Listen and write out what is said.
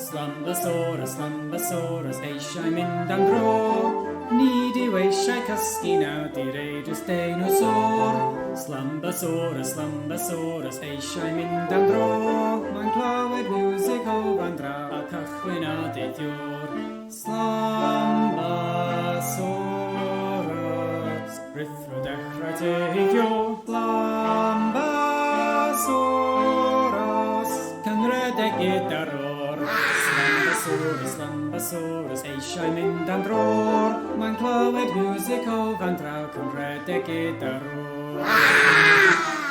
Slumbersaurus, Slumbersaurus, eisiau mynd am dro. Nid yw eisiau cysgu naw, direidus deinosor. Slumbersaurus, Slumbersaurus, eisiau mynd am dro. Mae'n clywed music o fan draw, a cychwyn a deithiwr. Slumbersaurus, wrth dechrau deithio. Slumbersaurus, Cymraeg gyda'i. Slumbersaurus, Slumbersaurus, eisiau mynd am dro. Mae'n clywed music o fan draw, Cymraeg gyda'i.